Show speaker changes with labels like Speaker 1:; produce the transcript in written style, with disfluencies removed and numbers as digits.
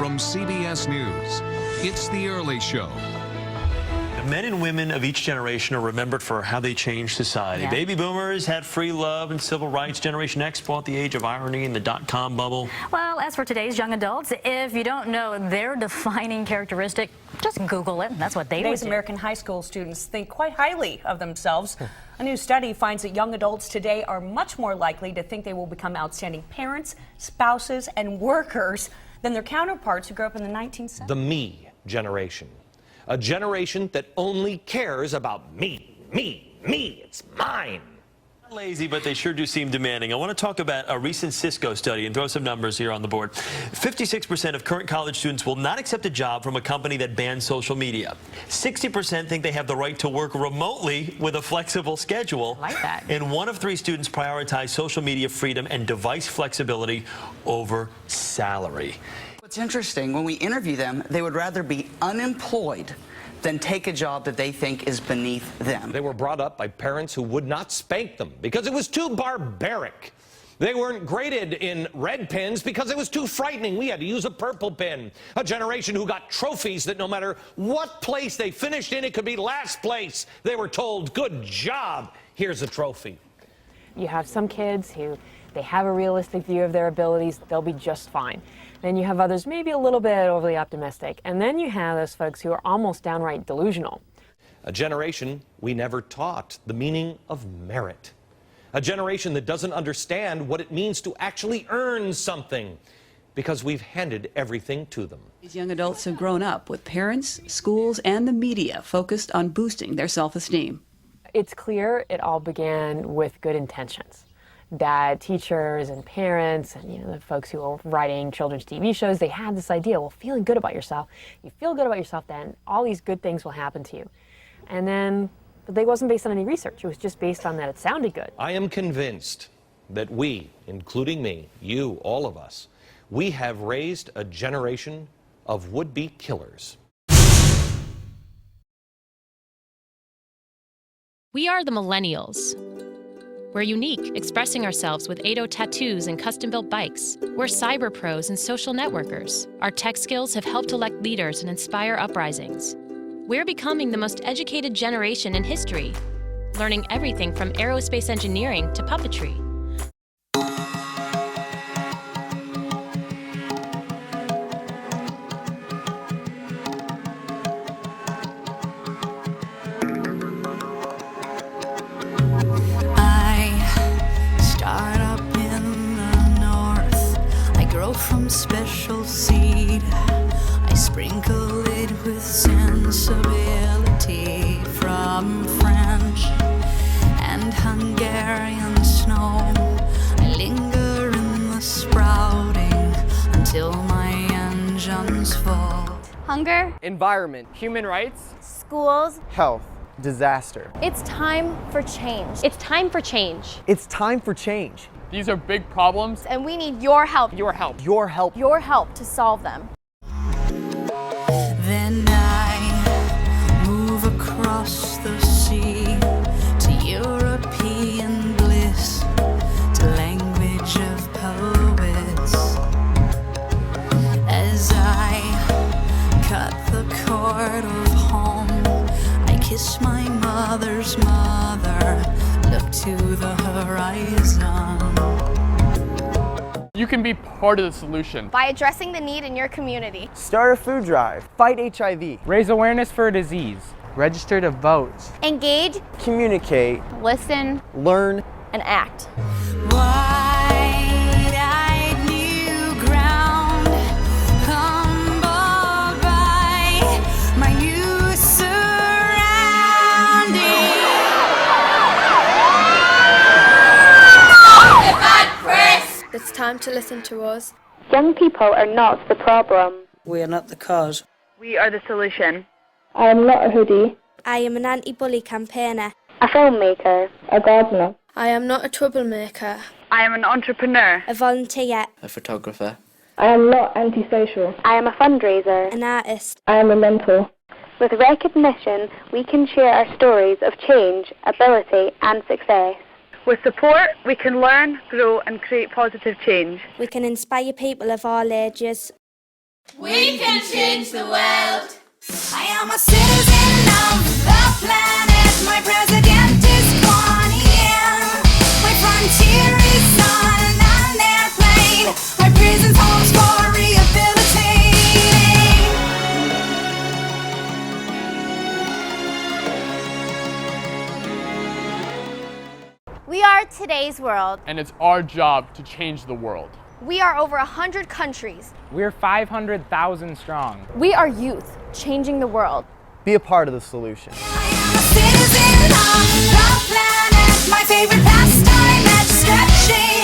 Speaker 1: from CBS News. It's The Early Show.
Speaker 2: The men and women of each generation are remembered for how they changed society. Yeah. Baby boomers had free love and civil rights. Generation X fought the age of irony and the dot-com bubble.
Speaker 3: Well, as for today's young adults, if you don't know their defining characteristic, just Google it. That's what they
Speaker 4: Today's
Speaker 3: would do.
Speaker 4: American high school students think quite highly of themselves. A new study finds that young adults today are much more likely to think they will become outstanding parents, spouses, and workers than their counterparts who grew up in the 1970s.
Speaker 5: The me generation. A generation that only cares about me. It's mine.
Speaker 2: Not lazy, but they sure do seem demanding. I want to talk about a recent Cisco study and throw some numbers here on the board. 56% of current college students will not accept a job from a company that bans social media. 60% think they have the right to work remotely with a flexible schedule.
Speaker 3: I like that.
Speaker 2: And 1 of 3 students prioritize social media freedom and device flexibility over salary.
Speaker 6: What's interesting, when we interview them, they would rather be unemployed than take a job that they think is beneath them.
Speaker 5: They were brought up by parents who would not spank them because it was too barbaric. They weren't graded in red pens because it was too frightening. We had to use a purple pen. A generation who got trophies that no matter what place they finished in, it could be last place. They were told, good job, here's a trophy.
Speaker 7: You have some kids who they have a realistic view of their abilities, they'll be just fine. Then you have others maybe a little bit overly optimistic. And then you have those folks who are almost downright delusional.
Speaker 5: A generation we never taught the meaning of merit. A generation that doesn't understand what it means to actually earn something because we've handed everything to them.
Speaker 8: These young adults have grown up with parents, schools, and the media focused on boosting their self-esteem.
Speaker 7: It's clear it all began with good intentions. That teachers and parents and the folks who are writing children's TV shows, they had this idea, well, feeling good about yourself, you feel good about yourself, then all these good things will happen to you. And then, but they wasn't based on any research. It was just based on that it sounded good.
Speaker 5: I am convinced that we, including me, you, all of us, we have raised a generation of would-be killers.
Speaker 9: We are the millennials. We're unique, expressing ourselves with 80 tattoos and custom-built bikes. We're cyber pros and social networkers. Our tech skills have helped elect leaders and inspire uprisings. We're becoming the most educated generation in history, learning everything from aerospace engineering to puppetry.
Speaker 10: From special seed, I sprinkle it with sensibility from French and Hungarian snow. I linger in the sprouting until my engines fall.
Speaker 11: Hunger,
Speaker 12: environment, human rights,
Speaker 11: schools,
Speaker 12: health, disaster.
Speaker 11: It's time for change.
Speaker 9: It's time for change.
Speaker 12: It's time for change. These are big problems,
Speaker 11: and we need your help.
Speaker 12: Your help. Your help.
Speaker 11: Your help to solve them.
Speaker 10: Then I move across the sea to European bliss, to language of poets. As I cut the cord of home, I kiss my mother's mother, look to the horizon.
Speaker 12: You can be part of the solution.
Speaker 11: By addressing the need in your community.
Speaker 12: Start a food drive. Fight HIV. Raise awareness for a disease. Register to vote.
Speaker 11: Engage.
Speaker 12: Communicate.
Speaker 11: Listen.
Speaker 12: Learn.
Speaker 11: And act.
Speaker 10: Wide-eyed new ground, humbled by my new surroundings.
Speaker 11: It's time to listen to us.
Speaker 13: Young people are not the problem.
Speaker 14: We are not the cause.
Speaker 13: We are the solution.
Speaker 15: I am not a hoodie.
Speaker 11: I am an anti-bully campaigner.
Speaker 13: A filmmaker.
Speaker 15: A gardener.
Speaker 11: I am not a troublemaker.
Speaker 13: I am an entrepreneur.
Speaker 11: A volunteer.
Speaker 14: A photographer.
Speaker 15: I am not antisocial.
Speaker 13: I am a fundraiser.
Speaker 11: An artist.
Speaker 15: I am a mentor.
Speaker 13: With recognition, we can share our stories of change, ability and success. With support, we can learn, grow and create positive change.
Speaker 11: We can inspire people of all ages.
Speaker 10: We can change the world. I am a citizen of the planet. My president is Kuan Yin. My frontier is on an airplane. My prison's homes for rehabilitating.
Speaker 16: We are today's world.
Speaker 12: And it's our job to change the world.
Speaker 16: We are over 100 countries.
Speaker 12: We're 500,000 strong.
Speaker 16: We are youth, changing the world.
Speaker 12: Be a part of the solution.
Speaker 10: Citizen of the planet. My favorite pastime is stretching.